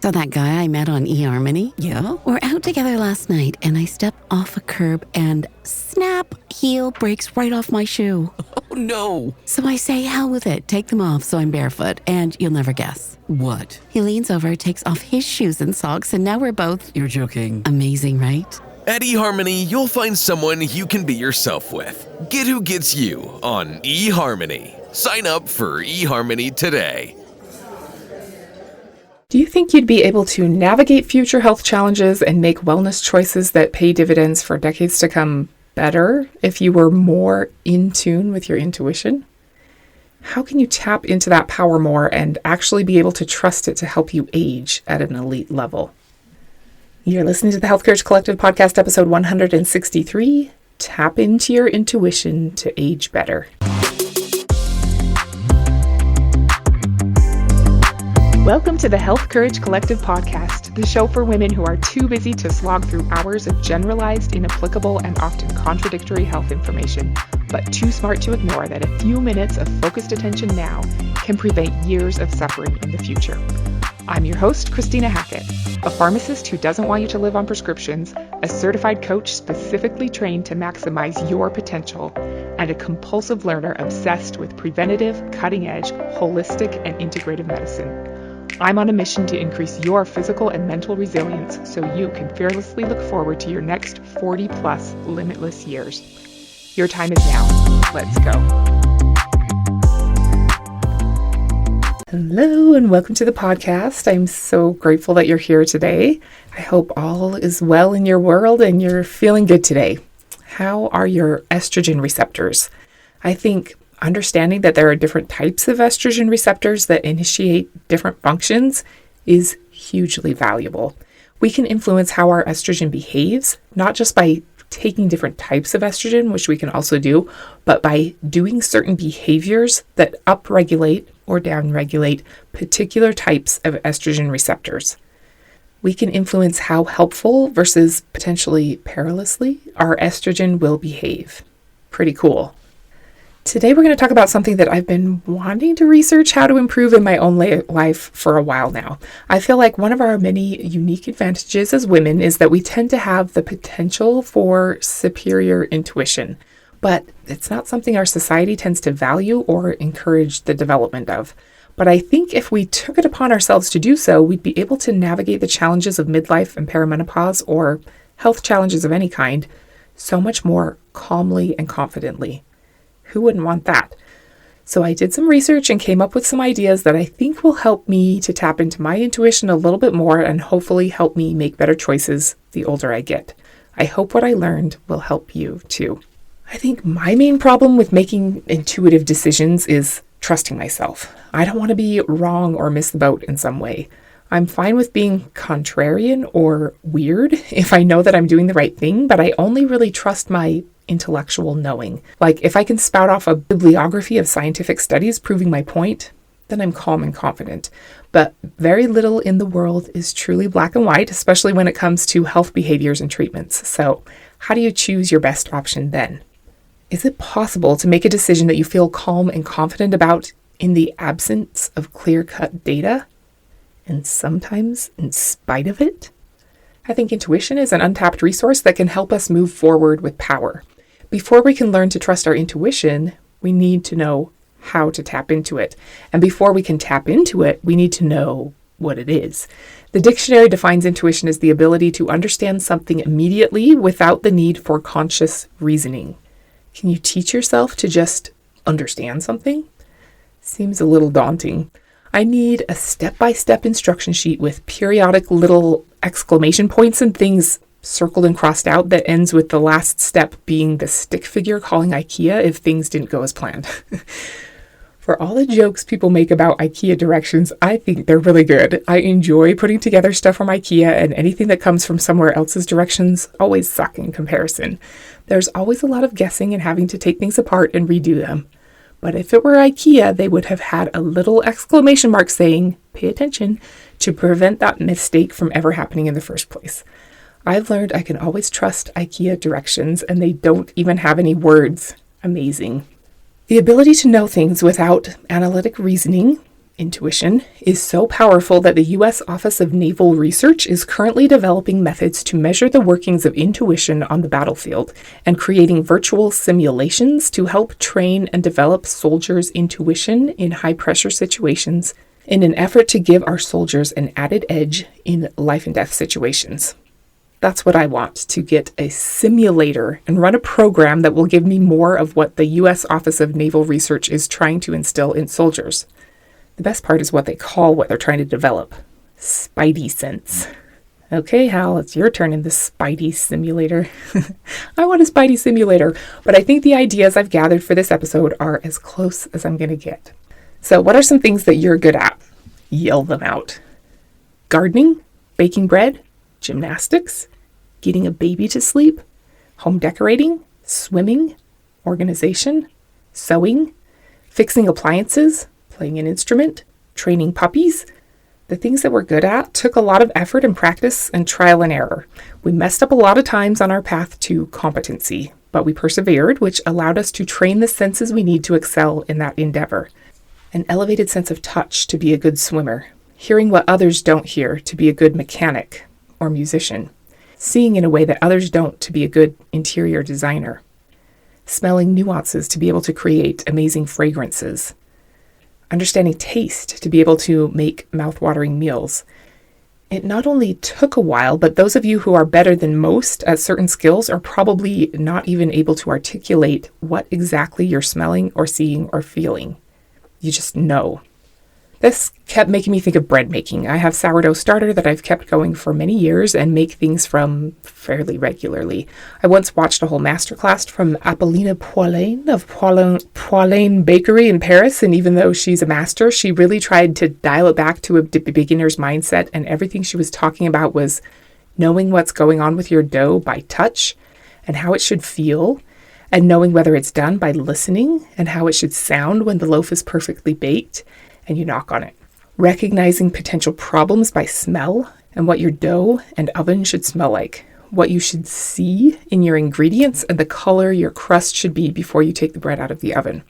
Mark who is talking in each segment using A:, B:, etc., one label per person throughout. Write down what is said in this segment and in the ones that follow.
A: So that guy I met on eHarmony? Yeah. We're out together last night and I step off a curb and snap, heel breaks right off my shoe.
B: Oh no.
A: So I say, hell with it, take them off so I'm barefoot, and you'll never guess.
B: What?
A: He leans over, takes off his shoes and socks, and now we're both...
B: You're joking.
A: Amazing, right?
C: At eHarmony, you'll find someone you can be yourself with. Get who gets you on eHarmony. Sign up for eHarmony today.
D: Do you think you'd be able to navigate future health challenges and make wellness choices that pay dividends for decades to come better if you were more in tune with your intuition? How can you tap into that power more and actually be able to trust it to help you age at an elite level? You're listening to the Health Courage Collective podcast, episode 163, Tap into Your Intuition to Age Better. Welcome to the Health Courage Collective podcast, the show for women who are too busy to slog through hours of generalized, inapplicable, and often contradictory health information, but too smart to ignore that a few minutes of focused attention now can prevent years of suffering in the future. I'm your host, Christina Hackett, a pharmacist who doesn't want you to live on prescriptions, a certified coach specifically trained to maximize your potential, and a compulsive learner obsessed with preventative, cutting-edge, holistic, and integrative medicine. I'm on a mission to increase your physical and mental resilience so you can fearlessly look forward to your next 40-plus limitless years. Your time is now. Let's go. Hello and welcome to the podcast. I'm so grateful that you're here today. I hope all is well in your world and you're feeling good today. How are your estrogen receptors? I think understanding that there are different types of estrogen receptors that initiate different functions is hugely valuable. We can influence how our estrogen behaves, not just by taking different types of estrogen, which we can also do, but by doing certain behaviors that upregulate or downregulate particular types of estrogen receptors. We can influence how helpful versus potentially perilously our estrogen will behave. Pretty cool. Today we're going to talk about something that I've been wanting to research how to improve in my own life for a while now. I feel like one of our many unique advantages as women is that we tend to have the potential for superior intuition, but it's not something our society tends to value or encourage the development of. But I think if we took it upon ourselves to do so, we'd be able to navigate the challenges of midlife and perimenopause or health challenges of any kind so much more calmly and confidently. Who wouldn't want that? So I did some research and came up with some ideas that I think will help me to tap into my intuition a little bit more and hopefully help me make better choices the older I get. I hope what I learned will help you too. I think my main problem with making intuitive decisions is trusting myself. I don't want to be wrong or miss the boat in some way. I'm fine with being contrarian or weird if I know that I'm doing the right thing, but I only really trust my intellectual knowing. Like if I can spout off a bibliography of scientific studies proving my point, then I'm calm and confident. But very little in the world is truly black and white, especially when it comes to health behaviors and treatments. So how do you choose your best option then? Is it possible to make a decision that you feel calm and confident about in the absence of clear-cut data? And sometimes in spite of it? I think intuition is an untapped resource that can help us move forward with power. Before we can learn to trust our intuition, we need to know how to tap into it. And before we can tap into it, we need to know what it is. The dictionary defines intuition as the ability to understand something immediately without the need for conscious reasoning. Can you teach yourself to just understand something? Seems a little daunting. I need a step-by-step instruction sheet with periodic little exclamation points and things circled and crossed out that ends with the last step being the stick figure calling IKEA if things didn't go as planned. For all the jokes people make about IKEA directions, I think they're really good. I enjoy putting together stuff from IKEA, and anything that comes from somewhere else's directions always suck in comparison. There's always a lot of guessing and having to take things apart and redo them. But if it were IKEA, they would have had a little exclamation mark saying, "Pay attention," to prevent that mistake from ever happening in the first place. I've learned I can always trust IKEA directions, and they don't even have any words. Amazing. The ability to know things without analytic reasoning Intuition is so powerful that the U.S. Office of Naval Research is currently developing methods to measure the workings of intuition on the battlefield and creating virtual simulations to help train and develop soldiers' intuition in high-pressure situations in an effort to give our soldiers an added edge in life and death situations. That's what I want, to get a simulator and run a program that will give me more of what the U.S. Office of Naval Research is trying to instill in soldiers. The best part is what they call what they're trying to develop. Spidey sense. Okay, Hal, it's your turn in the Spidey simulator. I want a Spidey simulator, but I think the ideas I've gathered for this episode are as close as I'm going to get. So what are some things that you're good at? Yell them out. Gardening, baking bread, gymnastics, getting a baby to sleep, home decorating, swimming, organization, sewing, fixing appliances, playing an instrument, training puppies. The things that we're good at took a lot of effort and practice and trial and error. We messed up a lot of times on our path to competency, but we persevered, which allowed us to train the senses we need to excel in that endeavor. An elevated sense of touch to be a good swimmer, hearing what others don't hear to be a good mechanic or musician, seeing in a way that others don't to be a good interior designer, smelling nuances to be able to create amazing fragrances, understanding taste to be able to make mouth-watering meals. It not only took a while, but those of you who are better than most at certain skills are probably not even able to articulate what exactly you're smelling or seeing or feeling. You just know. This kept making me think of bread making. I have sourdough starter that I've kept going for many years and make things from fairly regularly. I once watched a whole masterclass from Apolline Poulain of Poulain Bakery in Paris, and even though she's a master, she really tried to dial it back to a beginner's mindset, and everything she was talking about was knowing what's going on with your dough by touch and how it should feel, and knowing whether it's done by listening and how it should sound when the loaf is perfectly baked and you knock on it. Recognizing potential problems by smell and what your dough and oven should smell like, what you should see in your ingredients, and the color your crust should be before you take the bread out of the oven.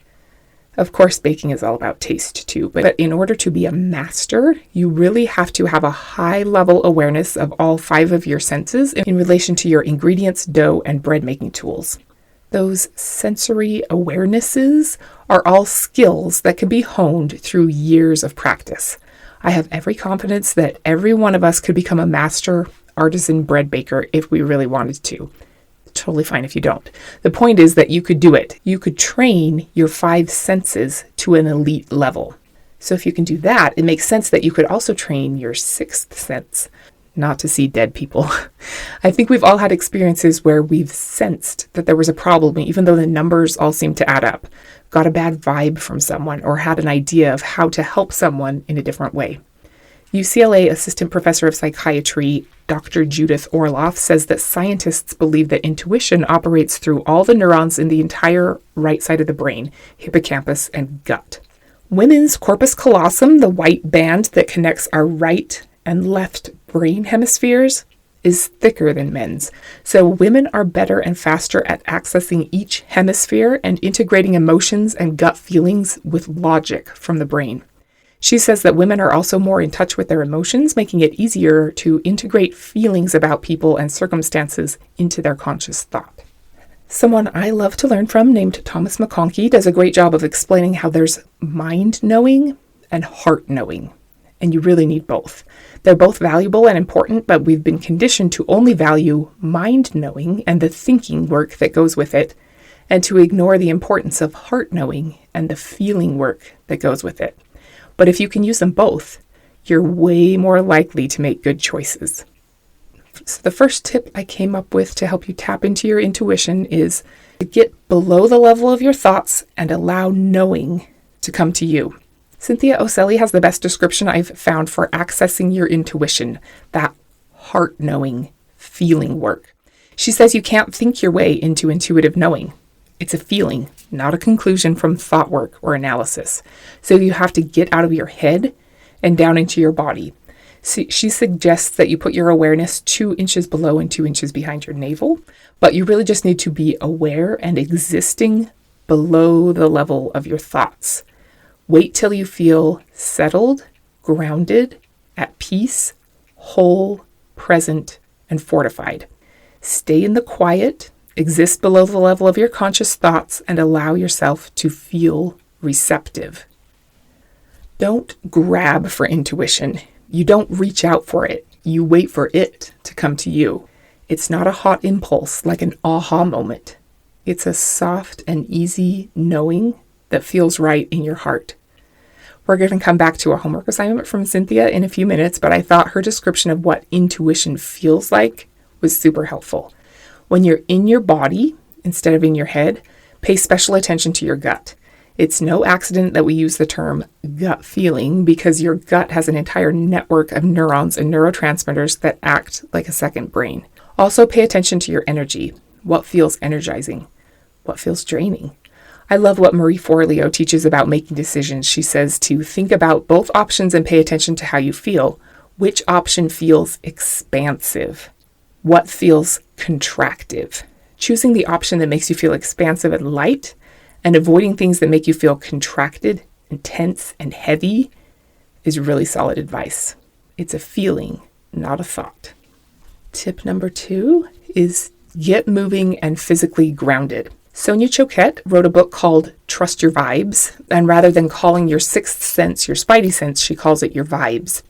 D: Of course, baking is all about taste too, but in order to be a master, you really have to have a high level awareness of all 5 of your senses in relation to your ingredients, dough, and bread making tools. Those sensory awarenesses are all skills that can be honed through years of practice. I have every confidence that every one of us could become a master artisan bread baker if we really wanted to. Totally fine if you don't. The point is that you could do it. You could train your 5 senses to an elite level. So if you can do that, it makes sense that you could also train your 6th sense, not to see dead people. I think we've all had experiences where we've sensed that there was a problem, even though the numbers all seem to add up, got a bad vibe from someone, or had an idea of how to help someone in a different way. UCLA Assistant Professor of Psychiatry, Dr. Judith Orloff, says that scientists believe that intuition operates through all the neurons in the entire right side of the brain, hippocampus, and gut. Women's corpus callosum, the white band that connects our right and left brain hemispheres, is thicker than men's. So women are better and faster at accessing each hemisphere and integrating emotions and gut feelings with logic from the brain. She says that women are also more in touch with their emotions, making it easier to integrate feelings about people and circumstances into their conscious thought. Someone I love to learn from, named Thomas McConkie, does a great job of explaining how there's mind knowing and heart knowing. And you really need both. They're both valuable and important, but we've been conditioned to only value mind knowing and the thinking work that goes with it, and to ignore the importance of heart knowing and the feeling work that goes with it. But if you can use them both, you're way more likely to make good choices. So the first tip I came up with to help you tap into your intuition is to get below the level of your thoughts and allow knowing to come to you. Cynthia Oselli has the best description I've found for accessing your intuition, that heart-knowing, feeling work. She says you can't think your way into intuitive knowing. It's a feeling, not a conclusion from thought work or analysis. So you have to get out of your head and down into your body. She suggests that you put your awareness 2 inches below and 2 inches behind your navel, but you really just need to be aware and existing below the level of your thoughts. Wait till you feel settled, grounded, at peace, whole, present, and fortified. Stay in the quiet, exist below the level of your conscious thoughts, and allow yourself to feel receptive. Don't grab for intuition. You don't reach out for it. You wait for it to come to you. It's not a hot impulse like an aha moment. It's a soft and easy knowing that feels right in your heart. We're going to come back to a homework assignment from Cynthia in a few minutes, but I thought her description of what intuition feels like was super helpful. When you're in your body instead of in your head, pay special attention to your gut. It's no accident that we use the term gut feeling because your gut has an entire network of neurons and neurotransmitters that act like a second brain. Also pay attention to your energy. What feels energizing? What feels draining? I love what Marie Forleo teaches about making decisions. She says to think about both options and pay attention to how you feel. Which option feels expansive? What feels contractive? Choosing the option that makes you feel expansive and light and avoiding things that make you feel contracted, intense, and heavy is really solid advice. It's a feeling, not a thought. Tip number 2 is get moving and physically grounded. Sonia Choquette wrote a book called Trust Your Vibes, and rather than calling your sixth sense your spidey sense, she calls it your vibes.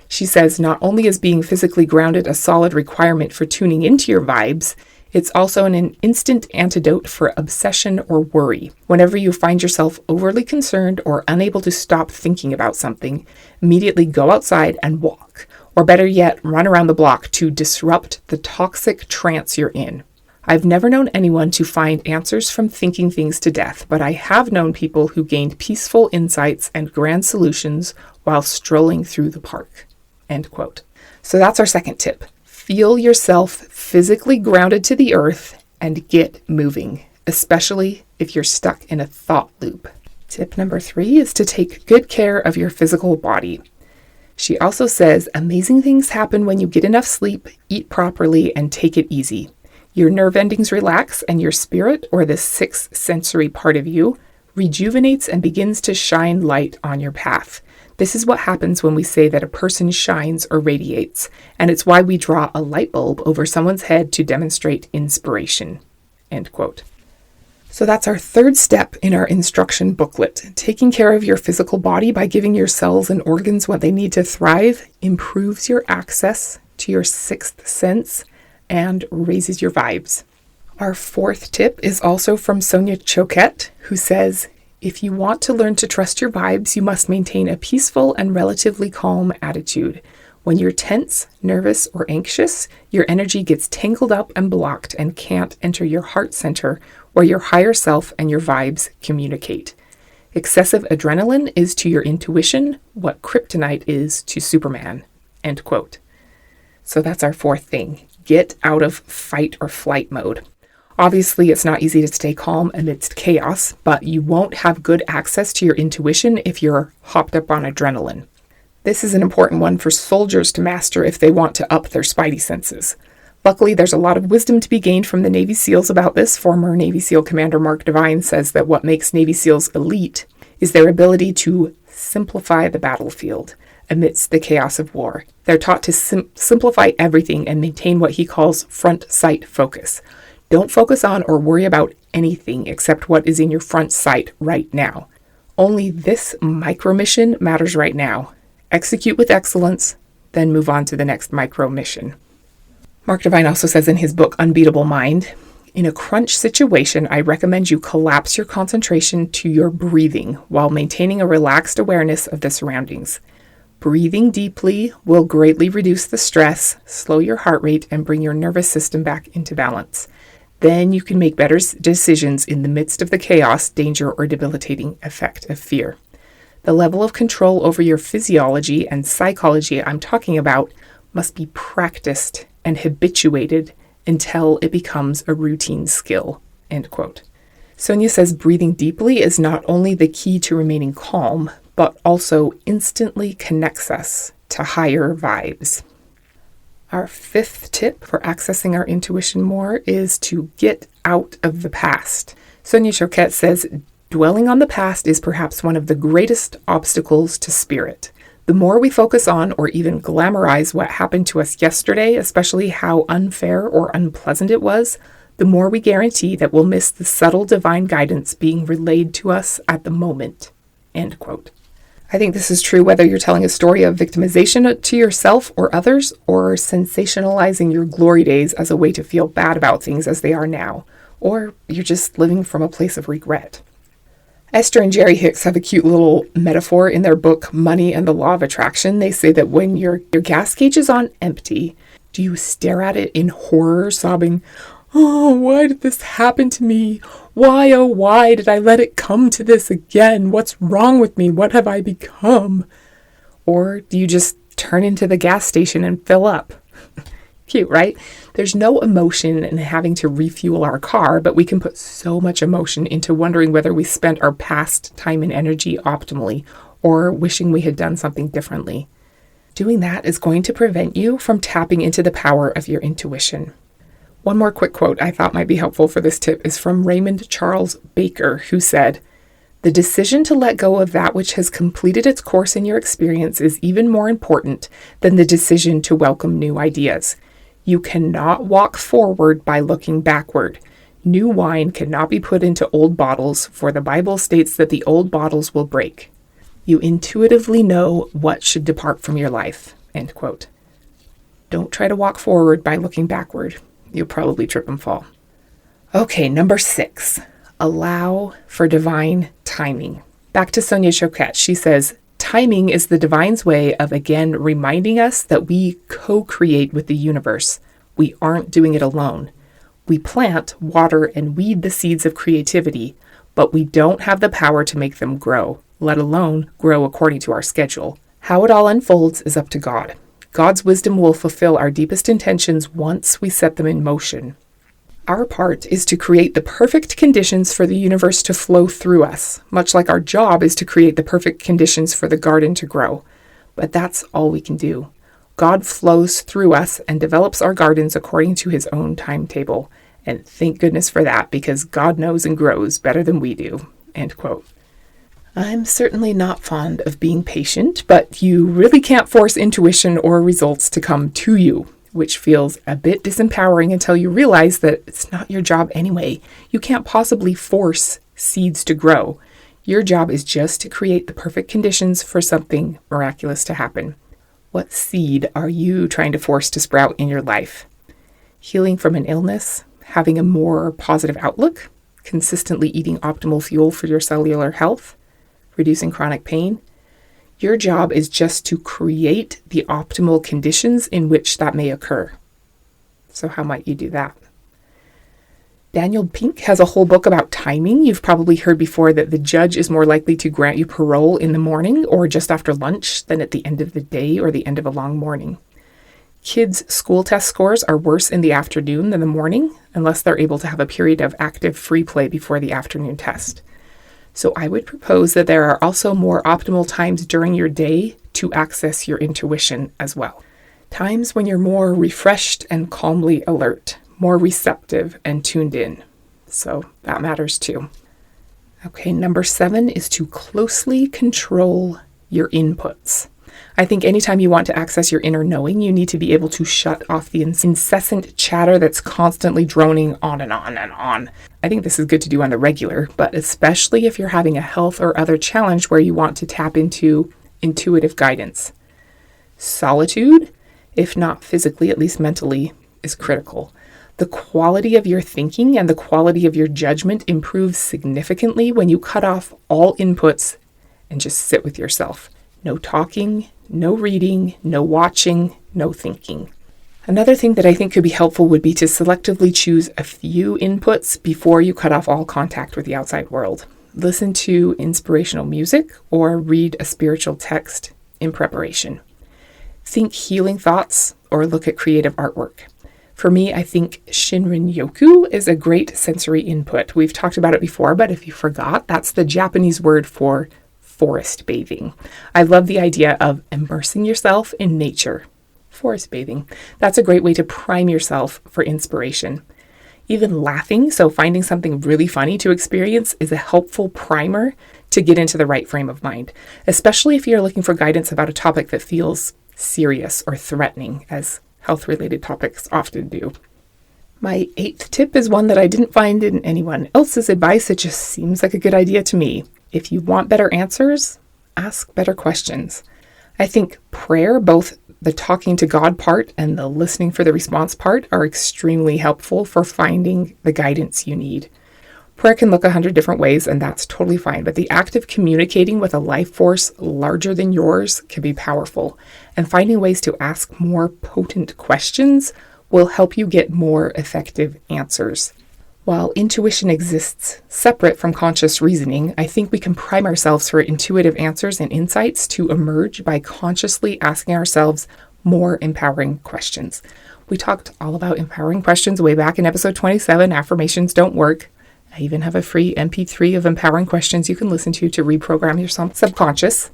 D: She says not only is being physically grounded a solid requirement for tuning into your vibes, it's also an instant antidote for obsession or worry. Whenever you find yourself overly concerned or unable to stop thinking about something, immediately go outside and walk, or better yet, run around the block to disrupt the toxic trance you're in. I've never known anyone to find answers from thinking things to death, but I have known people who gained peaceful insights and grand solutions while strolling through the park. End quote. So that's our second tip. Feel yourself physically grounded to the earth and get moving, especially if you're stuck in a thought loop. Tip number 3 is to take good care of your physical body. She also says amazing things happen when you get enough sleep, eat properly, and take it easy. Your nerve endings relax and your spirit, or the sixth sensory part of you, rejuvenates and begins to shine light on your path. This is what happens when we say that a person shines or radiates, and it's why we draw a light bulb over someone's head to demonstrate inspiration. End quote. So that's our third step in our instruction booklet. Taking care of your physical body by giving your cells and organs what they need to thrive improves your access to your sixth sense and raises your vibes. Our fourth tip is also from Sonia Choquette, who says, if you want to learn to trust your vibes, you must maintain a peaceful and relatively calm attitude. When you're tense, nervous, or anxious, your energy gets tangled up and blocked and can't enter your heart center, where your higher self and your vibes communicate. Excessive adrenaline is to your intuition what kryptonite is to Superman. End quote. So that's our fourth thing. Get out of fight or flight mode. Obviously, it's not easy to stay calm amidst chaos, but you won't have good access to your intuition if you're hopped up on adrenaline. This is an important one for soldiers to master if they want to up their spidey senses. Luckily, there's a lot of wisdom to be gained from the Navy SEALs about this. Former Navy SEAL Commander Mark Devine says that what makes Navy SEALs elite is their ability to simplify the battlefield amidst the chaos of war. They're taught to simplify everything and maintain what he calls front sight focus. Don't focus on or worry about anything except what is in your front sight right now. Only this micro mission matters right now. Execute with excellence, then move on to the next micro mission. Mark Devine also says in his book, Unbeatable Mind, in a crunch situation, I recommend you collapse your concentration to your breathing while maintaining a relaxed awareness of the surroundings. Breathing deeply will greatly reduce the stress, slow your heart rate, and bring your nervous system back into balance. Then you can make better decisions in the midst of the chaos, danger, or debilitating effect of fear. The level of control over your physiology and psychology I'm talking about must be practiced and habituated until it becomes a routine skill. End quote. Sonia says breathing deeply is not only the key to remaining calm, but also instantly connects us to higher vibes. Our fifth tip for accessing our intuition more is to get out of the past. Sonia Choquette says, Dwelling on the past is perhaps one of the greatest obstacles to spirit. The more we focus on or even glamorize what happened to us yesterday, especially how unfair or unpleasant it was, the more we guarantee that we'll miss the subtle divine guidance being relayed to us at the moment." End quote. I think this is true whether you're telling a story of victimization to yourself or others, or sensationalizing your glory days as a way to feel bad about things as they are now, or you're just living from a place of regret. Esther and Jerry Hicks have a cute little metaphor in their book, Money and the Law of Attraction. They say that when your gas gauge is on empty, do you stare at it in horror, sobbing, "Oh, why did this happen to me? Why, oh, why did I let it come to this again? What's wrong with me? What have I become?" Or do you just turn into the gas station and fill up? Cute, right? There's no emotion in having to refuel our car, but we can put so much emotion into wondering whether we spent our past time and energy optimally, or wishing we had done something differently. Doing that is going to prevent you from tapping into the power of your intuition. One more quick quote I thought might be helpful for this tip is from Raymond Charles Baker, who said, "The decision to let go of that which has completed its course in your experience is even more important than the decision to welcome new ideas. You cannot walk forward by looking backward. New wine cannot be put into old bottles, for the Bible states that the old bottles will break. You intuitively know what should depart from your life." End quote. Don't try to walk forward by looking backward. You'll probably trip and fall. Okay, number 6, allow for divine timing. Back to Sonia Choquette. She says, "Timing is the divine's way of again reminding us that we co-create with the universe. We aren't doing it alone. We plant, water, and weed the seeds of creativity, but we don't have the power to make them grow, let alone grow according to our schedule. How it all unfolds is up to God. God's wisdom will fulfill our deepest intentions once we set them in motion. Our part is to create the perfect conditions for the universe to flow through us, much like our job is to create the perfect conditions for the garden to grow. But that's all we can do. God flows through us and develops our gardens according to his own timetable. And thank goodness for that, because God knows and grows better than we do." End quote. I'm certainly not fond of being patient, but you really can't force intuition or results to come to you, which feels a bit disempowering until you realize that it's not your job anyway. You can't possibly force seeds to grow. Your job is just to create the perfect conditions for something miraculous to happen. What seed are you trying to force to sprout in your life? Healing from an illness? Having a more positive outlook? Consistently eating optimal fuel for your cellular health? Reducing chronic pain? Your job is just to create the optimal conditions in which that may occur. So how might you do that? Daniel Pink has a whole book about timing. You've probably heard before that the judge is more likely to grant you parole in the morning or just after lunch than at the end of the day or the end of a long morning. Kids' school test scores are worse in the afternoon than the morning, unless they're able to have a period of active free play before the afternoon test. So I would propose that there are also more optimal times during your day to access your intuition as well. Times when you're more refreshed and calmly alert, more receptive and tuned in. So that matters too. Okay, number 7 is to closely control your inputs. I think anytime you want to access your inner knowing, you need to be able to shut off the incessant chatter that's constantly droning on and on and on. I think this is good to do on the regular, but especially if you're having a health or other challenge where you want to tap into intuitive guidance. Solitude, if not physically, at least mentally, is critical. The quality of your thinking and the quality of your judgment improves significantly when you cut off all inputs and just sit with yourself. No talking, no reading, no watching, no thinking. Another thing that I think could be helpful would be to selectively choose a few inputs before you cut off all contact with the outside world. Listen to inspirational music or read a spiritual text in preparation. Think healing thoughts or look at creative artwork. For me, I think Shinrin-yoku is a great sensory input. We've talked about it before, but if you forgot, that's the Japanese word for forest bathing. I love the idea of immersing yourself in nature. Forest bathing. That's a great way to prime yourself for inspiration. Even laughing, so finding something really funny to experience, is a helpful primer to get into the right frame of mind, especially if you're looking for guidance about a topic that feels serious or threatening, as health-related topics often do. My 8th tip is one that I didn't find in anyone else's advice. It just seems like a good idea to me. If you want better answers, ask better questions. I think prayer, both the talking to God part and the listening for the response part, are extremely helpful for finding the guidance you need. Prayer can look 100 different ways, and that's totally fine, but the act of communicating with a life force larger than yours can be powerful, and finding ways to ask more potent questions will help you get more effective answers. While intuition exists separate from conscious reasoning, I think we can prime ourselves for intuitive answers and insights to emerge by consciously asking ourselves more empowering questions. We talked all about empowering questions way back in episode 27, Affirmations Don't Work. I even have a free MP3 of empowering questions you can listen to reprogram your subconscious.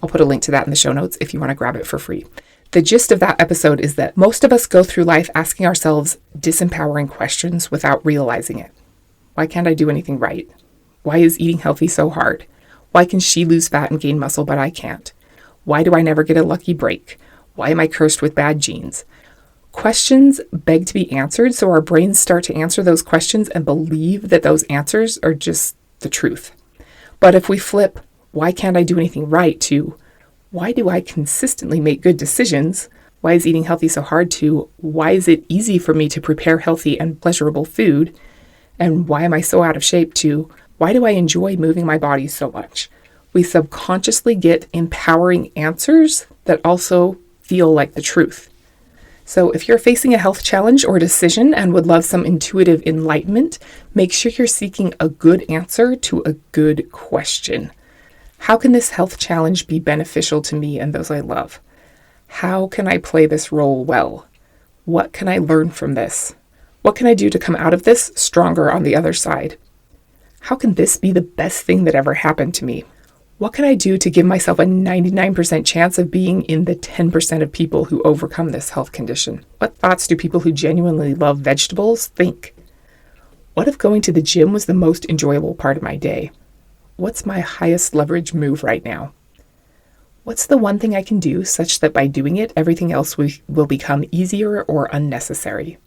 D: I'll put a link to that in the show notes if you want to grab it for free. The gist of that episode is that most of us go through life asking ourselves disempowering questions without realizing it. Why can't I do anything right? Why is eating healthy so hard? Why can she lose fat and gain muscle, but I can't? Why do I never get a lucky break? Why am I cursed with bad genes? Questions beg to be answered, so our brains start to answer those questions and believe that those answers are just the truth. But if we flip, why can't I do anything right, to why do I consistently make good decisions? Why is eating healthy so hard, to why is it easy for me to prepare healthy and pleasurable food? And why am I so out of shape, to why do I enjoy moving my body so much? We subconsciously get empowering answers that also feel like the truth. So if you're facing a health challenge or decision and would love some intuitive enlightenment, make sure you're seeking a good answer to a good question. How can this health challenge be beneficial to me and those I love? How can I play this role well? What can I learn from this? What can I do to come out of this stronger on the other side? How can this be the best thing that ever happened to me? What can I do to give myself a 99% chance of being in the 10% of people who overcome this health condition? What thoughts do people who genuinely love vegetables think? What if going to the gym was the most enjoyable part of my day? What's my highest leverage move right now? What's the one thing I can do such that by doing it, everything else will become easier or unnecessary?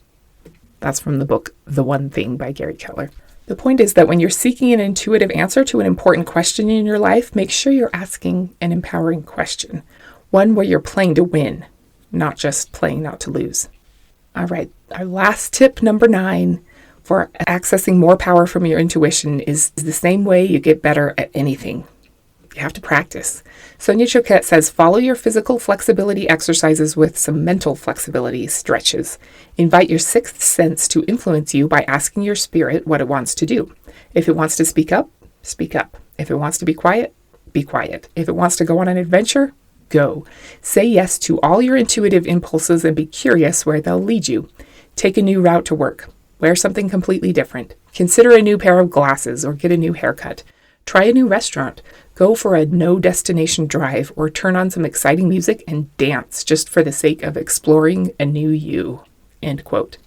D: That's from the book, The One Thing by Gary Keller. The point is that when you're seeking an intuitive answer to an important question in your life, make sure you're asking an empowering question, one where you're playing to win, not just playing not to lose. All right, our last tip, number 9, for accessing more power from your intuition is the same way you get better at anything. You have to practice. Sonia Choquette says, follow your physical flexibility exercises with some mental flexibility stretches. Invite your sixth sense to influence you by asking your spirit what it wants to do. If it wants to speak up, speak up. If it wants to be quiet, be quiet. If it wants to go on an adventure, go. Say yes to all your intuitive impulses and be curious where they'll lead you. Take a new route to work. Wear something completely different. Consider a new pair of glasses or get a new haircut. Try a new restaurant. Go for a no-destination drive or turn on some exciting music and dance just for the sake of exploring a new you. End quote.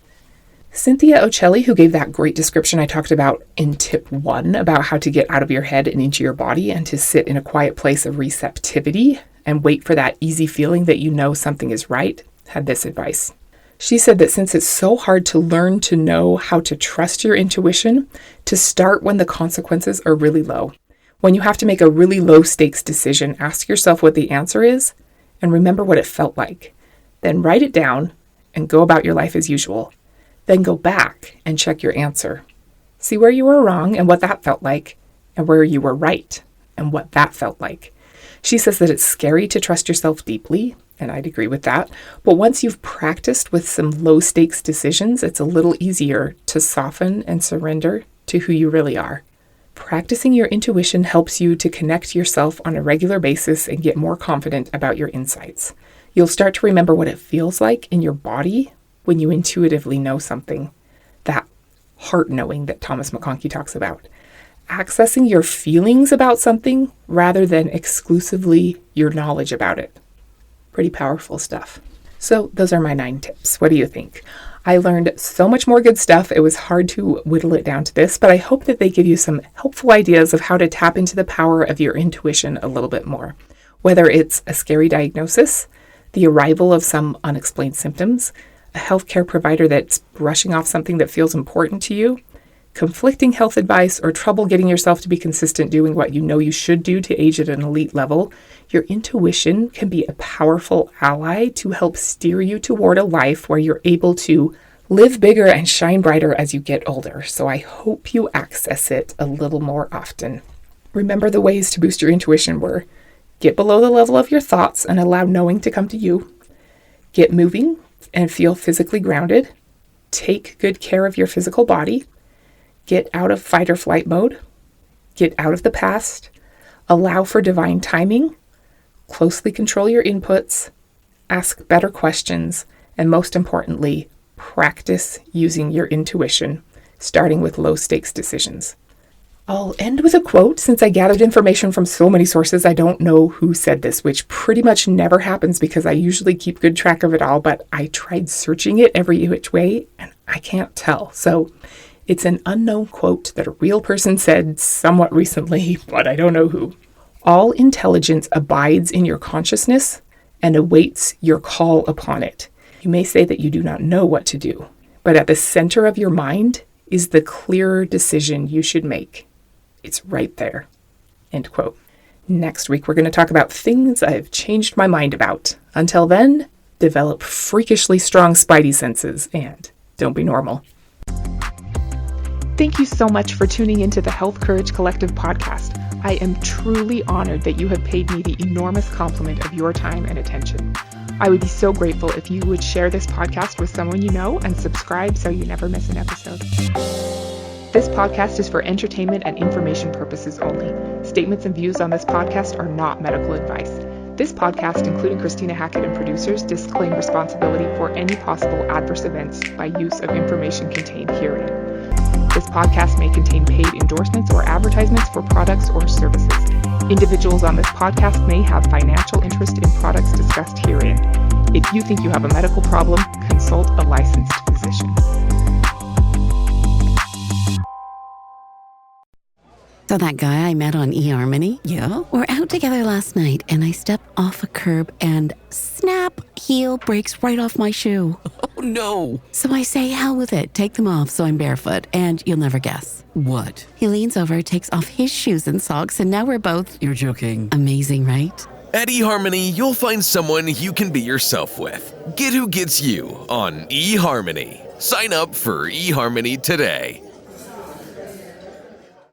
D: Cynthia Ocelli, who gave that great description I talked about in tip 1 about how to get out of your head and into your body and to sit in a quiet place of receptivity and wait for that easy feeling that you know something is right, had this advice. She said that since it's so hard to learn to know how to trust your intuition, to start when the consequences are really low. When you have to make a really low stakes decision, ask yourself what the answer is and remember what it felt like. Then write it down and go about your life as usual. Then go back and check your answer. See where you were wrong and what that felt like, and where you were right and what that felt like. She says that it's scary to trust yourself deeply, and I'd agree with that. But once you've practiced with some low stakes decisions, it's a little easier to soften and surrender to who you really are. Practicing your intuition helps you to connect yourself on a regular basis and get more confident about your insights. You'll start to remember what it feels like in your body when you intuitively know something. That heart knowing that Thomas McConkie talks about. Accessing your feelings about something rather than exclusively your knowledge about it. Pretty powerful stuff. So those are my 9 tips. What do you think? I learned so much more good stuff. It was hard to whittle it down to this, but I hope that they give you some helpful ideas of how to tap into the power of your intuition a little bit more. Whether it's a scary diagnosis, the arrival of some unexplained symptoms, a healthcare provider that's brushing off something that feels important to you, conflicting health advice, or trouble getting yourself to be consistent doing what you know you should do to age at an elite level, your intuition can be a powerful ally to help steer you toward a life where you're able to live bigger and shine brighter as you get older. So I hope you access it a little more often. Remember, the ways to boost your intuition were: get below the level of your thoughts and allow knowing to come to you. Get moving and feel physically grounded. Take good care of your physical body. Get out of fight or flight mode. Get out of the past. Allow for divine timing. Closely control your inputs. Ask better questions. And most importantly, practice using your intuition, starting with low-stakes decisions. I'll end with a quote. Since I gathered information from so many sources, I don't know who said this, which pretty much never happens because I usually keep good track of it all, but I tried searching it every which way and I can't tell. So it's an unknown quote that a real person said somewhat recently, but I don't know who. All intelligence abides in your consciousness and awaits your call upon it. You may say that you do not know what to do, but at the center of your mind is the clearer decision you should make. It's right there. End quote. Next week, we're going to talk about things I've changed my mind about. Until then, develop freakishly strong spidey senses and don't be normal. Thank you so much for tuning into the Health Courage Collective podcast. I am truly honored that you have paid me the enormous compliment of your time and attention. I would be so grateful if you would share this podcast with someone you know and subscribe so you never miss an episode. This podcast is for entertainment and information purposes only. Statements and views on this podcast are not medical advice. This podcast, including Christina Hackett and producers, disclaim responsibility for any possible adverse events by use of information contained herein. This podcast may contain paid endorsements or advertisements for products or services. Individuals on this podcast may have financial interest in products discussed herein. If you think you have a medical problem, consult a licensed physician.
A: So that guy I met on eHarmony? Yeah. We're out together last night and I step off a curb and snap, heel breaks right off my shoe.
C: Oh no!
A: So I say, hell with it, take them off so I'm barefoot, and you'll never guess.
C: What?
A: He leans over, takes off his shoes and socks, and now we're both...
C: You're joking.
A: Amazing, right?
C: At eHarmony, you'll find someone you can be yourself with. Get who gets you on eHarmony. Sign up for eHarmony today.